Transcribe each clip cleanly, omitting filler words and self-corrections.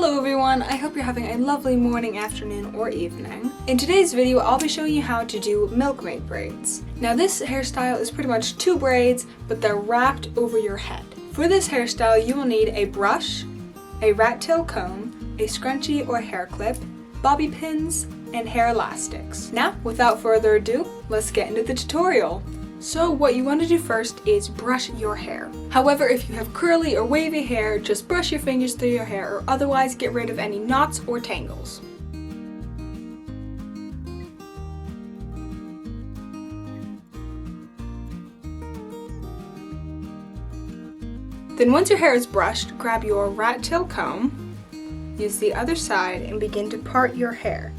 Hello everyone, I hope you're having a lovely morning, afternoon, or evening. In today's video, I'll be showing you how to do milkmaid braids. Now this hairstyle is pretty much two braids, but they're wrapped over your head. For this hairstyle, you will need a brush, a rat tail comb, a scrunchie or hair clip, bobby pins, and hair elastics. Now, without further ado, let's get into the tutorial. So what you want to do first is brush your hair. However, if you have curly or wavy hair, just brush your fingers through your hair or otherwise get rid of any knots or tangles. Then once your hair is brushed, grab your rat tail comb, use the other side and begin to part your hair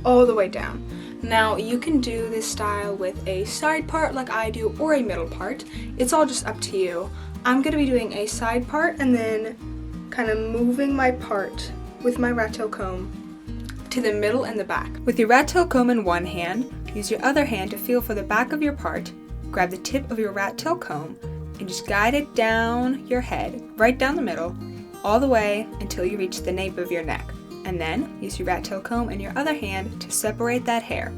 all the way down. Now you can do this style with a side part like I do or a middle part. It's all just up to you. I'm going to be doing a side part and then kind of moving my part with my rat tail comb to the middle and the back. With your rat tail comb in one hand, use your other hand to feel for the back of your part, grab the tip of your rat tail comb and just guide it down your head, right down the middle, all the way until you reach the nape of your neck. And then use your rat tail comb in your other hand to separate that hair.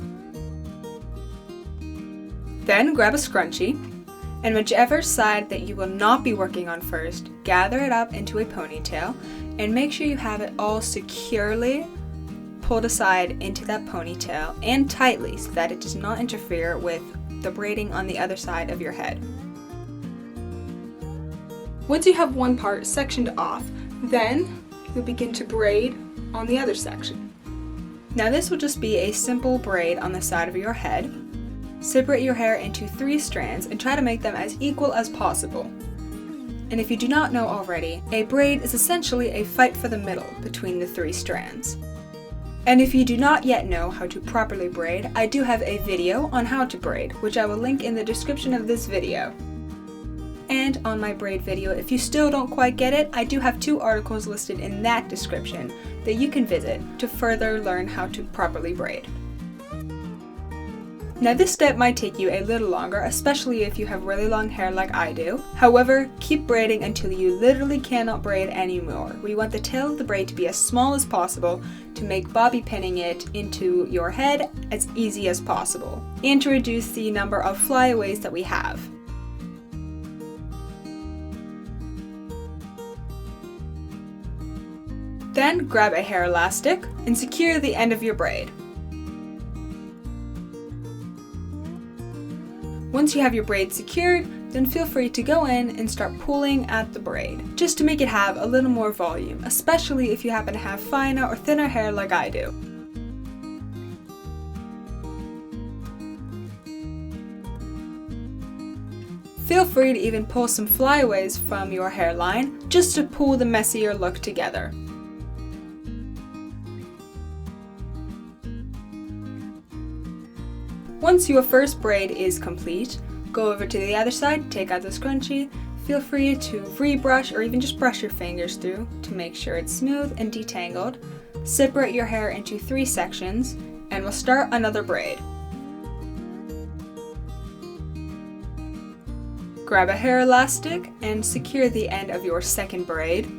Then grab a scrunchie, and whichever side that you will not be working on first, gather it up into a ponytail and make sure you have it all securely pulled aside into that ponytail and tightly so that it does not interfere with the braiding on the other side of your head. Once you have one part sectioned off, then you'll begin to braid on the other section. Now this will just be a simple braid on the side of your head. Separate your hair into 3 strands and try to make them as equal as possible. And if you do not know already, a braid is essentially a fight for the middle between the 3 strands. And if you do not yet know how to properly braid, I do have a video on how to braid, which I will link in the description of this video. And on my braid video, if you still don't quite get it, I do have 2 articles listed in that description that you can visit to further learn how to properly braid. Now this step might take you a little longer, especially if you have really long hair like I do. However, keep braiding until you literally cannot braid anymore. We want the tail of the braid to be as small as possible to make bobby pinning it into your head as easy as possible, and to reduce the number of flyaways that we have. Then grab a hair elastic and secure the end of your braid. Once you have your braid secured, then feel free to go in and start pulling at the braid, just to make it have a little more volume, especially if you happen to have finer or thinner hair like I do. Feel free to even pull some flyaways from your hairline, just to pull the messier look together. Once your first braid is complete, go over to the other side, take out the scrunchie, feel free to rebrush or even just brush your fingers through to make sure it's smooth and detangled. Separate your hair into 3 sections and we'll start another braid. Grab a hair elastic and secure the end of your second braid.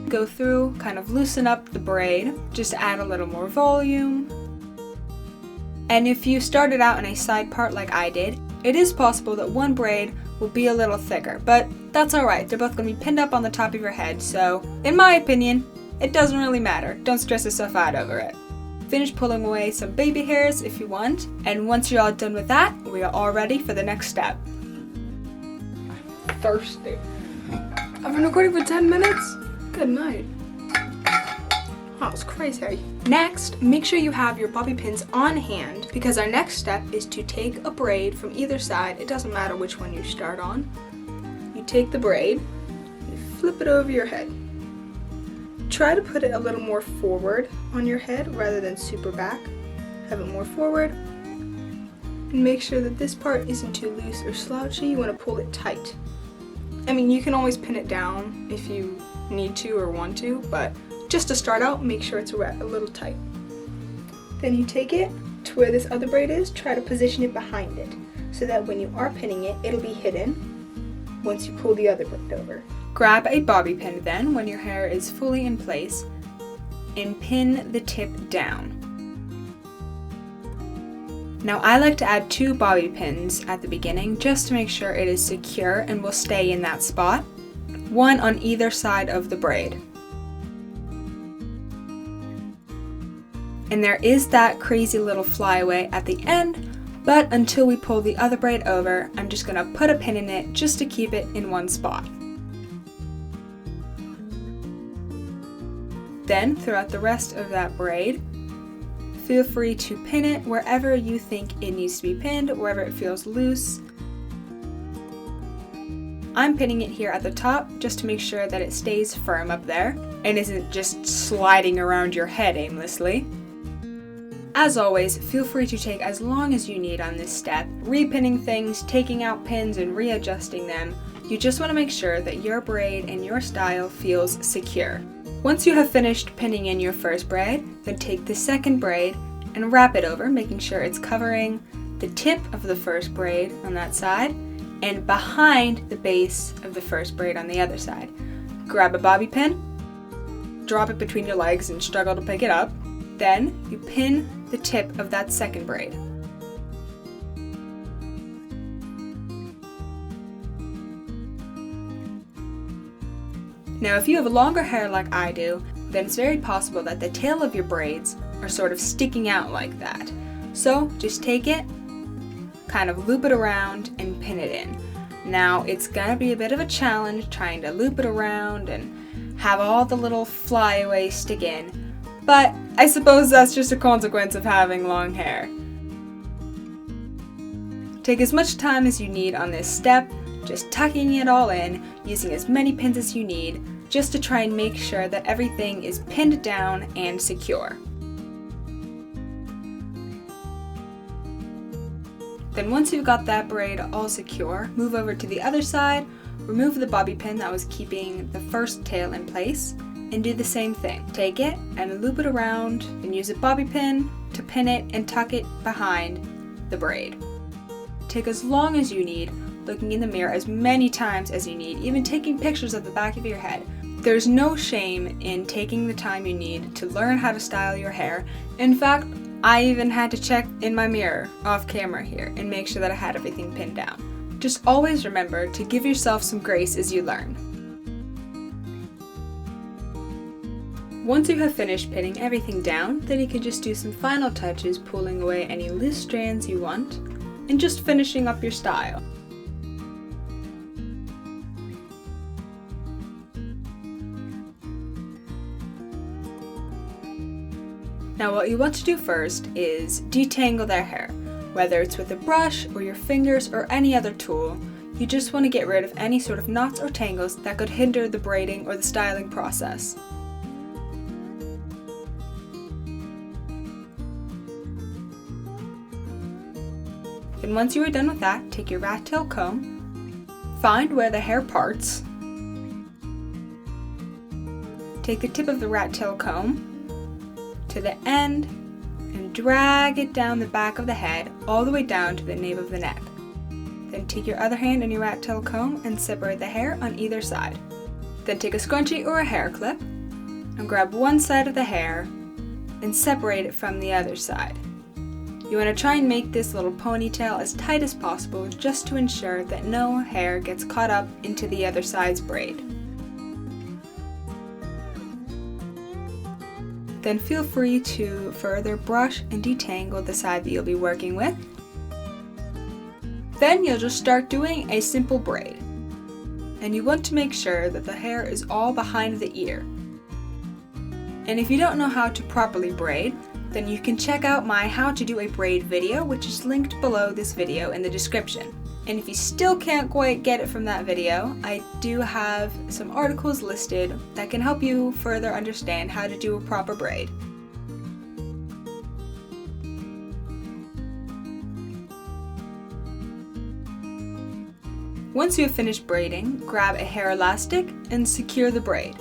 Go through, kind of loosen up the braid, just add a little more volume. And if you started out in a side part like I did, it is possible that one braid will be a little thicker, but that's alright, they're both going to be pinned up on the top of your head, so in my opinion, it doesn't really matter. Don't stress yourself out over it. Finish pulling away some baby hairs if you want, and once you're all done with that, we are all ready for the next step. I'm thirsty. I've been recording for 10 minutes? Good night. That was crazy. Next, make sure you have your bobby pins on hand because our next step is to take a braid from either side. It doesn't matter which one you start on. You take the braid, you flip it over your head. Try to put it a little more forward on your head rather than super back. Have it more forward. And make sure that this part isn't too loose or slouchy. You want to pull it tight. I mean, you can always pin it down if you need to or want to, but just to start out, make sure it's a little tight. Then you take it to where this other braid is, try to position it behind it so that when you are pinning it, it'll be hidden once you pull the other braid over. Grab a bobby pin then, when your hair is fully in place, and pin the tip down. Now I like to add 2 bobby pins at the beginning just to make sure it is secure and will stay in that spot, one on either side of the braid. And there is that crazy little flyaway at the end, but until we pull the other braid over, I'm just going to put a pin in it just to keep it in one spot. Then, throughout the rest of that braid, feel free to pin it wherever you think it needs to be pinned, wherever it feels loose. I'm pinning it here at the top just to make sure that it stays firm up there and isn't just sliding around your head aimlessly. As always, feel free to take as long as you need on this step, repinning things, taking out pins and readjusting them. You just want to make sure that your braid and your style feels secure. Once you have finished pinning in your first braid, then take the second braid and wrap it over, making sure it's covering the tip of the first braid on that side and behind the base of the first braid on the other side. Grab a bobby pin, drop it between your legs and struggle to pick it up. Then you pin the tip of that second braid. Now if you have longer hair like I do, then it's very possible that the tail of your braids are sort of sticking out like that. So just take it, kind of loop it around and pin it in. Now it's gonna be a bit of a challenge trying to loop it around and have all the little flyaways stick in, but I suppose that's just a consequence of having long hair. Take as much time as you need on this step, just tucking it all in, using as many pins as you need, just to try and make sure that everything is pinned down and secure. Then once you've got that braid all secure, move over to the other side, remove the bobby pin that was keeping the first tail in place, and do the same thing. Take it and loop it around and use a bobby pin to pin it and tuck it behind the braid. Take as long as you need, looking in the mirror as many times as you need, even taking pictures of the back of your head. There's no shame in taking the time you need to learn how to style your hair. In fact, I even had to check in my mirror off camera here and make sure that I had everything pinned down. Just always remember to give yourself some grace as you learn. Once you have finished pinning everything down, then you can just do some final touches, pulling away any loose strands you want, and just finishing up your style. Now what you want to do first is detangle their hair. Whether it's with a brush or your fingers or any other tool, you just want to get rid of any sort of knots or tangles that could hinder the braiding or the styling process. Then once you are done with that, take your rat tail comb, find where the hair parts, take the tip of the rat tail comb to the end and drag it down the back of the head all the way down to the nape of the neck. Then take your other hand and your rat tail comb and separate the hair on either side. Then take a scrunchie or a hair clip and grab one side of the hair and separate it from the other side. You want to try and make this little ponytail as tight as possible just to ensure that no hair gets caught up into the other side's braid. Then feel free to further brush and detangle the side that you'll be working with. Then you'll just start doing a simple braid. And you want to make sure that the hair is all behind the ear. And if you don't know how to properly braid, then you can check out my how to do a braid video, which is linked below this video in the description. And if you still can't quite get it from that video, I do have some articles listed that can help you further understand how to do a proper braid. Once you have finished braiding, grab a hair elastic and secure the braid.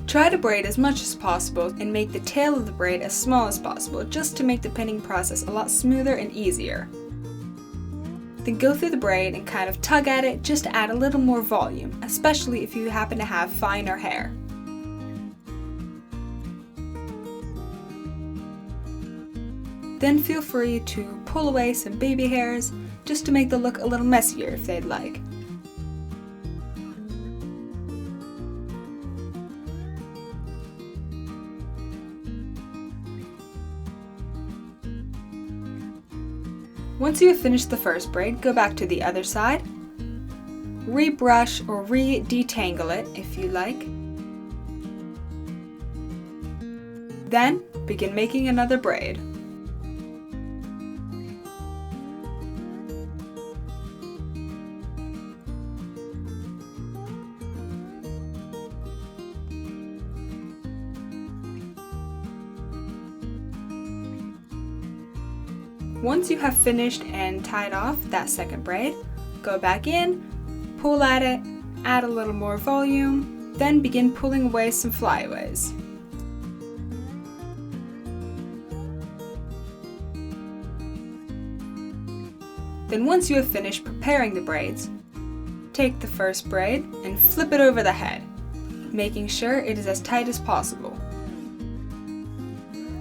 Try to braid as much as possible and make the tail of the braid as small as possible, just to make the pinning process a lot smoother and easier. Then go through the braid and kind of tug at it just to add a little more volume, especially if you happen to have finer hair. Then feel free to pull away some baby hairs just to make the look a little messier if they'd like. Once you have finished the first braid, go back to the other side, rebrush or re-detangle it if you like. Then begin making another braid. Once you have finished and tied off that second braid, go back in, pull at it, add a little more volume, then begin pulling away some flyaways. Then once you have finished preparing the braids, take the first braid and flip it over the head, making sure it is as tight as possible.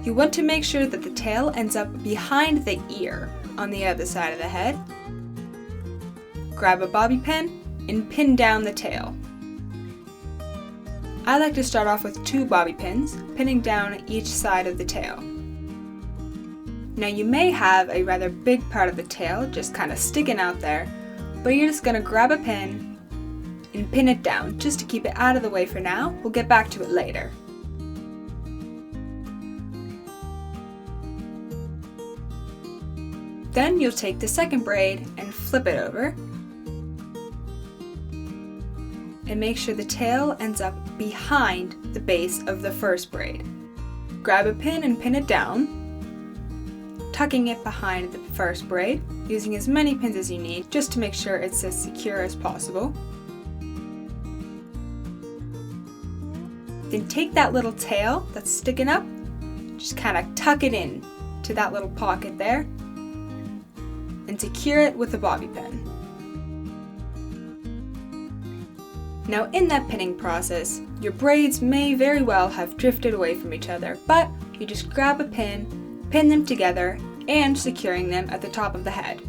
You want to make sure that the tail ends up behind the ear on the other side of the head. Grab a bobby pin and pin down the tail. I like to start off with 2 bobby pins, pinning down each side of the tail. Now you may have a rather big part of the tail just kind of sticking out there, but you're just going to grab a pin and pin it down just to keep it out of the way for now. We'll get back to it later. Then you'll take the second braid and flip it over and make sure the tail ends up behind the base of the first braid. Grab a pin and pin it down, tucking it behind the first braid, using as many pins as you need just to make sure it's as secure as possible. Then take that little tail that's sticking up, just kind of tuck it in to that little pocket there, and secure it with a bobby pin. Now in that pinning process, your braids may very well have drifted away from each other, but you just grab a pin, pin them together, and securing them at the top of the head.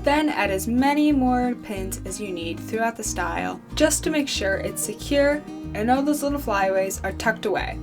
Then add as many more pins as you need throughout the style, just to make sure it's secure and all those little flyaways are tucked away.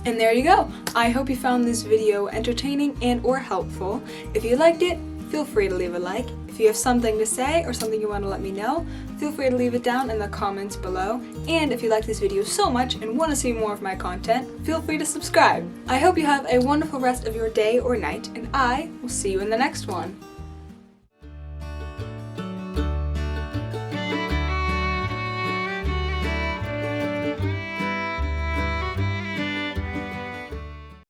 And there you go! I hope you found this video entertaining and or helpful. If you liked it, feel free to leave a like. If you have something to say or something you want to let me know, feel free to leave it down in the comments below. And if you like this video so much and want to see more of my content, feel free to subscribe. I hope you have a wonderful rest of your day or night, and I will see you in the next one.